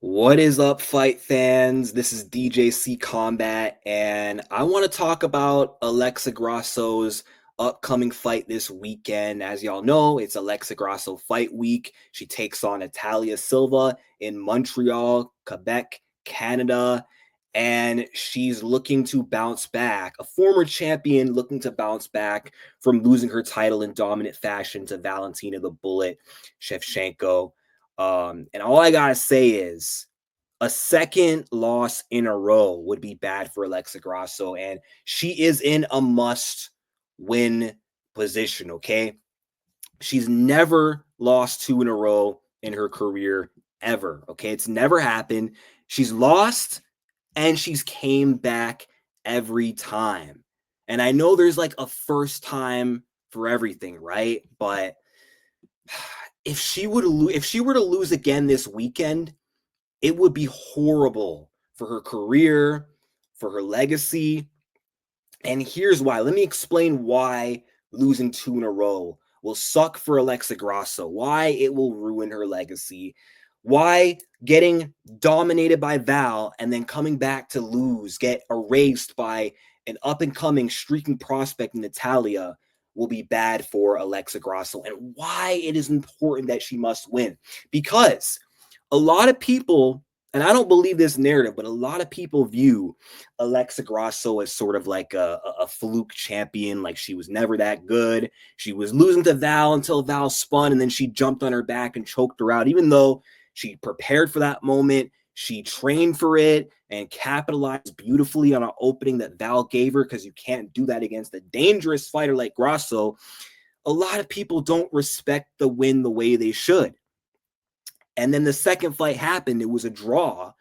What is up, fight fans? This is DJC Combat, and I want to talk about Alexa Grasso's upcoming fight this weekend. As y'all know, it's Alexa Grasso Fight Week. She takes on Natalia Silva in Montreal, Quebec, Canada, and she's looking to bounce back. A former champion looking to bounce back from losing her title in dominant fashion to Valentina the Bullet Shevchenko. And all I gotta say is a second loss in a row would be bad for Alexa Grasso, and she is in a must-win position. Okay, she's never lost two in a row in her career ever. Okay, it's never happened. She's lost and she's came back every time. And I know there's like a first time for everything, right? But if she were to lose again this weekend, it would be horrible for her career, for her legacy. And here's why. Let me explain why losing two in a row will suck for Alexa Grasso, why it will ruin her legacy, why getting dominated by Val and then coming back to lose, get erased by an up and coming streaking prospect Natalia will be bad for Alexa Grasso, and why it is important that she must win. Because a lot of people, and I don't believe this narrative, but a lot of people view Alexa Grasso as sort of like a fluke champion, like she was never that good. She was losing to Val until Val spun, and then she jumped on her back and choked her out, even though she prepared for that moment. She trained for it and capitalized beautifully on an opening that Val gave her, because you can't do that against a dangerous fighter like Grasso. A lot of people don't respect the win the way they should. And then the second fight happened. It was a draw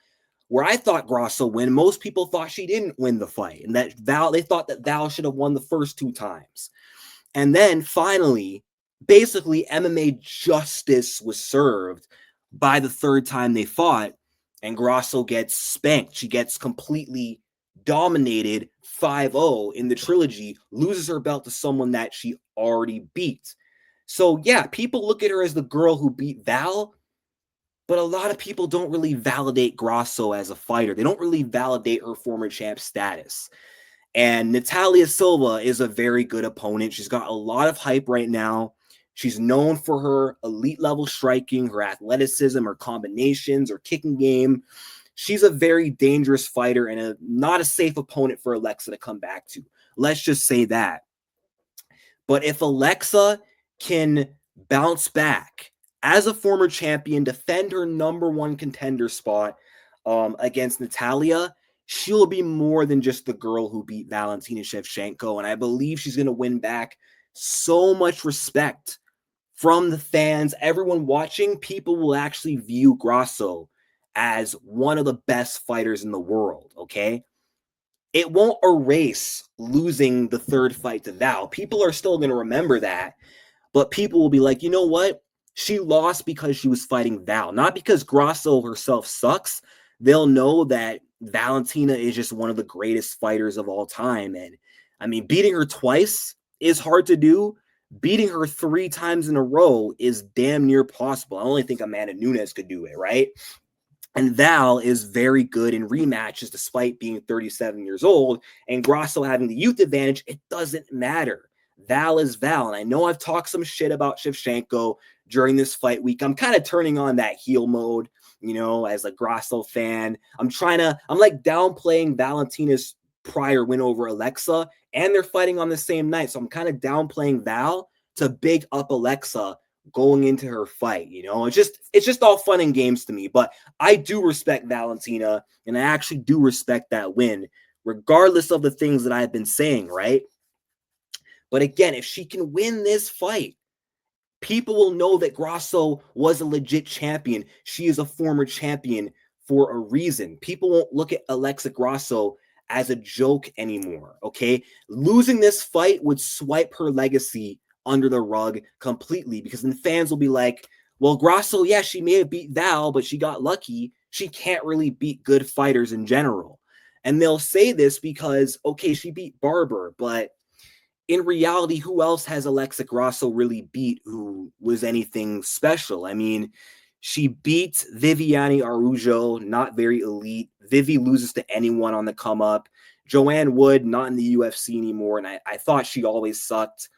where I thought Grasso win. Most people thought she didn't win the fight, and that Val, they thought that Val should have won the first two times. And then finally, basically, MMA justice was served by the third time they fought, and Grasso gets spanked. She gets completely dominated 5-0 in the trilogy, loses her belt to someone that she already beat. So, yeah, people look at her as the girl who beat Val, but a lot of people don't really validate Grasso as a fighter. They don't really validate her former champ status. And Natalia Silva is a very good opponent. She's got a lot of hype right now. She's known for her elite level striking, her athleticism, her combinations, her kicking game. She's a very dangerous fighter and not a safe opponent for Alexa to come back to. Let's just say that. But if Alexa can bounce back as a former champion, defend her number one contender spot against Natalia, she'll be more than just the girl who beat Valentina Shevchenko. And I believe she's going to win back so much respect from the fans, everyone watching. People will actually view Grasso as one of the best fighters in the world, okay? It won't erase losing the third fight to Val. People are still going to remember that, but people will be like, you know what? She lost because she was fighting Val, not because Grasso herself sucks. They'll know that Valentina is just one of the greatest fighters of all time. And I mean, beating her twice is hard to do. Beating her three times in a row is damn near possible. I only think Amanda Nunes could do it, right? And Val is very good in rematches despite being 37 years old. And Grasso having the youth advantage, it doesn't matter. Val is Val. And I know I've talked some shit about Shevchenko during this fight week. I'm kind of turning on that heel mode, you know, as a Grasso fan. I'm like downplaying Valentina's prior win over Alexa, and they're fighting on the same night. So I'm kind of downplaying Val to big up Alexa going into her fight. You know, it's just all fun and games to me. But I do respect Valentina, and I actually do respect that win, regardless of the things that I've been saying, right? But again, if she can win this fight, people will know that Grasso was a legit champion. She is a former champion for a reason. People won't look at Alexa Grasso as a joke anymore, okay? Losing this fight would swipe her legacy under the rug completely, because then fans will be like, well, Grasso, yeah, she may have beat Val, but she got lucky. She can't really beat good fighters in general. And they'll say this because, okay, she beat Barber, but in reality, who else has Alexa Grasso really beat who was anything special? I mean, She beats Viviane Araújo, not very elite. Vivi loses to anyone on the come up. Joanne Wood, not in the UFC anymore, and I thought she always sucked.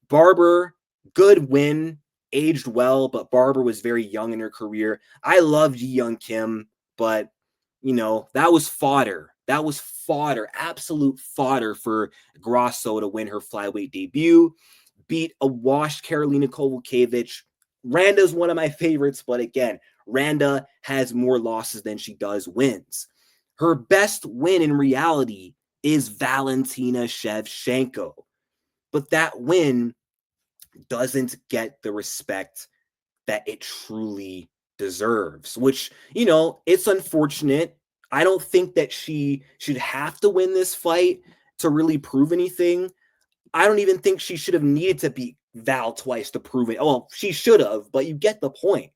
Barber, good win, aged well, but Barber was very young in her career. I love Ji Young Kim, but that was fodder. That was fodder, absolute fodder for Grasso to win her flyweight debut. Beat a washed Karolina Kowalkiewicz. Randa's one of my favorites, but again, Randa has more losses than she does wins. Her best win in reality is Valentina Shevchenko. But that win doesn't get the respect that it truly deserves, which, it's unfortunate. I don't think that she should have to win this fight to really prove anything. I don't even think she should have needed to beat Val twice to prove it. Well, she should have, but you get the point.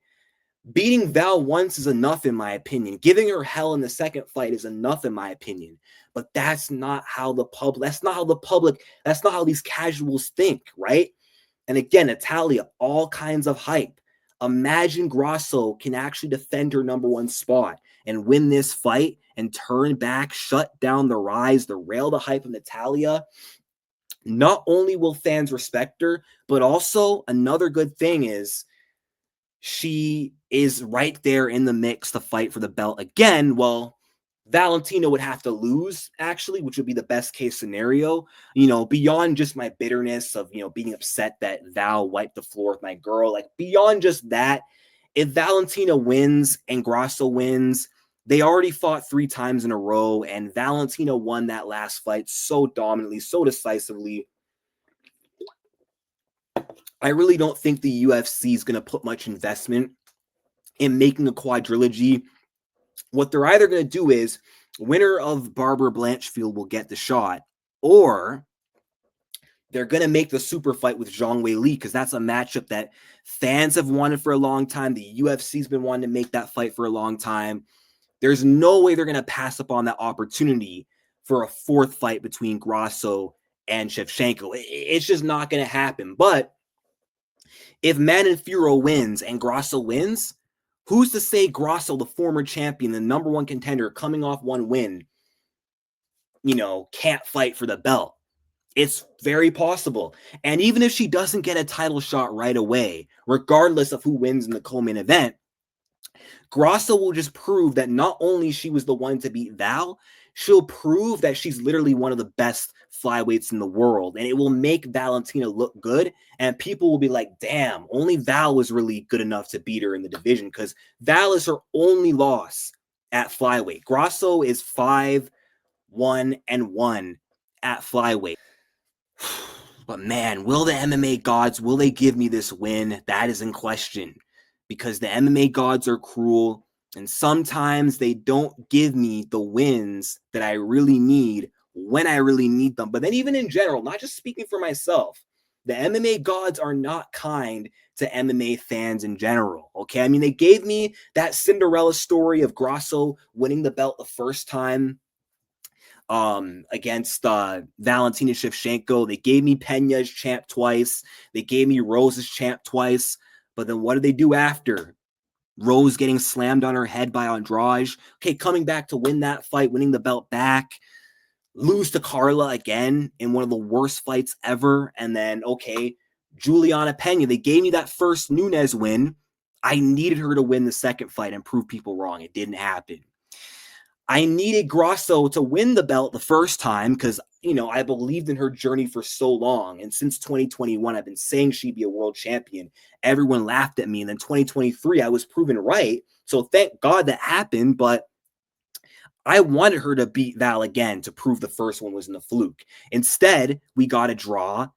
Beating Val once is enough, in my opinion. Giving her hell in the second fight is enough, in my opinion. But that's not how that's not how these casuals think, right? And again, Natalia, all kinds of hype. Imagine Grasso can actually defend her number one spot and win this fight and turn back, shut down the rise, derail the hype of Natalia. Not only will fans respect her, but also another good thing is she is right there in the mix to fight for the belt again. Well, Valentina would have to lose, actually, which would be the best case scenario. Beyond just my bitterness of, being upset that Val wiped the floor with my girl, like beyond just that, if Valentina wins and Grasso wins, they already fought 3 times in a row, and Valentina won that last fight so dominantly, so decisively. I really don't think the UFC is going to put much investment in making a quadrilogy. What they're either going to do is winner of Barber Blanchfield will get the shot, or they're going to make the super fight with Zhang Weili, because that's a matchup that fans have wanted for a long time. The UFC's been wanting to make that fight for a long time. There's no way they're going to pass up on that opportunity for a 4th fight between Grasso and Shevchenko. It's just not going to happen. But if Manfuro wins and Grasso wins, who's to say Grasso, the former champion, the number 1 contender coming off 1 win, can't fight for the belt? It's very possible. And even if she doesn't get a title shot right away, regardless of who wins in the co-main event, Grasso will just prove that not only she was the one to beat Val, she'll prove that she's literally one of the best flyweights in the world. And it will make Valentina look good. And people will be like, damn, only Val was really good enough to beat her in the division, because Val is her only loss at flyweight. Grasso is 5-1-1 at flyweight. But man, will the MMA gods, will they give me this win? That is in question, because the MMA gods are cruel, and sometimes they don't give me the wins that I really need when I really need them. But then even in general, not just speaking for myself, the MMA gods are not kind to MMA fans in general, okay? I mean, they gave me that Cinderella story of Grasso winning the belt the first time against Valentina Shevchenko. They gave me Pena's champ twice. They gave me Rose's champ twice. But then what did they do after? Rose getting slammed on her head by Andrade. Okay, coming back to win that fight, winning the belt back. Lose to Carla again in one of the worst fights ever. And then, okay, Juliana Pena. They gave me that first Nunes win. I needed her to win the second fight and prove people wrong. It didn't happen. I needed Grasso to win the belt the first time because, I believed in her journey for so long. And since 2021, I've been saying she'd be a world champion. Everyone laughed at me. And then 2023, I was proven right. So thank God that happened. But I wanted her to beat Val again to prove the first one wasn't a fluke. Instead, we got a draw,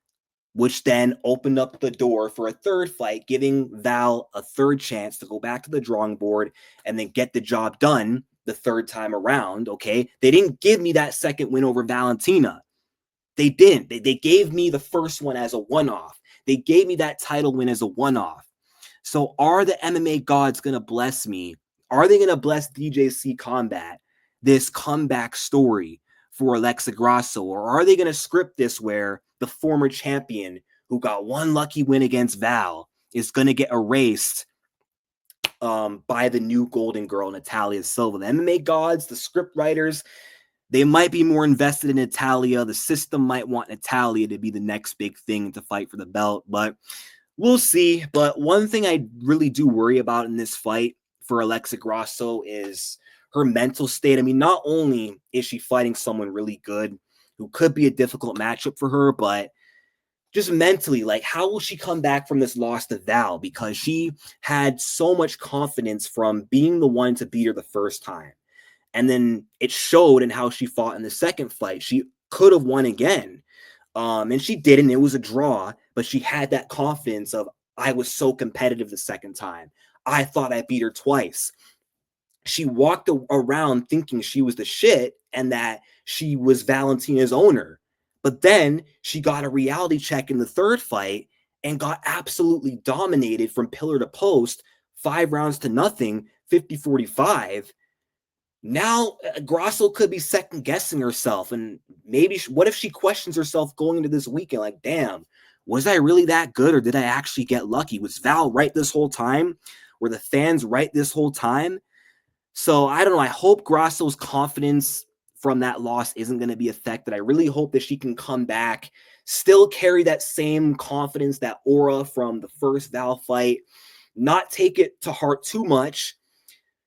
which then opened up the door for a third fight, giving Val a third chance to go back to the drawing board and then get the job done the third time around, okay? They didn't give me that second win over Valentina. They didn't. They gave me the first one as a one-off. They gave me that title win as a one-off. So are the MMA gods going to bless me? Are they going to bless DJC Combat, this comeback story for Alexa Grasso? Or are they going to script this where the former champion who got one lucky win against Val is going to get erased by the new golden girl, Natalia Silva. The MMA gods, the script writers, they might be more invested in Natalia. The system might want Natalia to be the next big thing to fight for the belt, but we'll see. But one thing I really do worry about in this fight for Alexa Grasso is her mental state. I mean, not only is she fighting someone really good who could be a difficult matchup for her, but just mentally, like, how will she come back from this loss to Val? Because she had so much confidence from being the one to beat her the first time. And then it showed in how she fought in the second fight. She could have won again. And she didn't. It was a draw, but she had that confidence of, I was so competitive the second time. I thought I beat her twice. She walked around thinking she was the shit and that she was Valentina's owner. But then she got a reality check in the third fight and got absolutely dominated from pillar to post, 5 rounds to nothing, 50-45. Now Grasso could be second guessing herself, and maybe what if she questions herself going into this weekend, like, damn, was I really that good, or did I actually get lucky? Was Val right this whole time? Were the fans right this whole time? So I don't know. I hope Grasso's confidence from that loss isn't going to be affected. I really hope that she can come back, still carry that same confidence, that aura from the first Val fight, not take it to heart too much.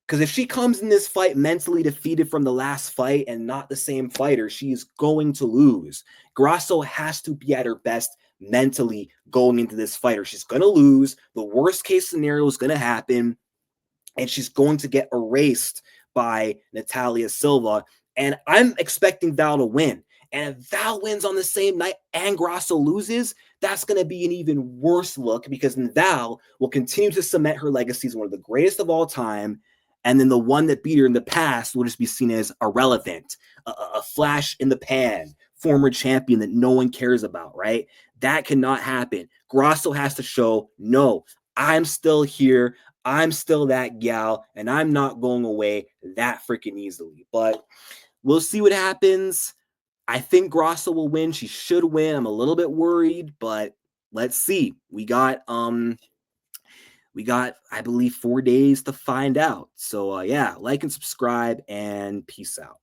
Because if she comes in this fight mentally defeated from the last fight and not the same fighter, she's going to lose. Grasso has to be at her best mentally going into this fight, or she's going to lose. The worst case scenario is going to happen, and she's going to get erased by Natalia Silva. And I'm expecting Val to win. And if Val wins on the same night and Grasso loses, that's going to be an even worse look, because then Val will continue to cement her legacy as one of the greatest of all time. And then the one that beat her in the past will just be seen as irrelevant, a flash in the pan, former champion that no one cares about, right? That cannot happen. Grasso has to show, no, I'm still here. I'm still that gal, and I'm not going away that freaking easily. But we'll see what happens. I think Grasso will win. She should win. I'm a little bit worried, but let's see. We got, I believe, 4 days to find out. So yeah, like and subscribe, and peace out.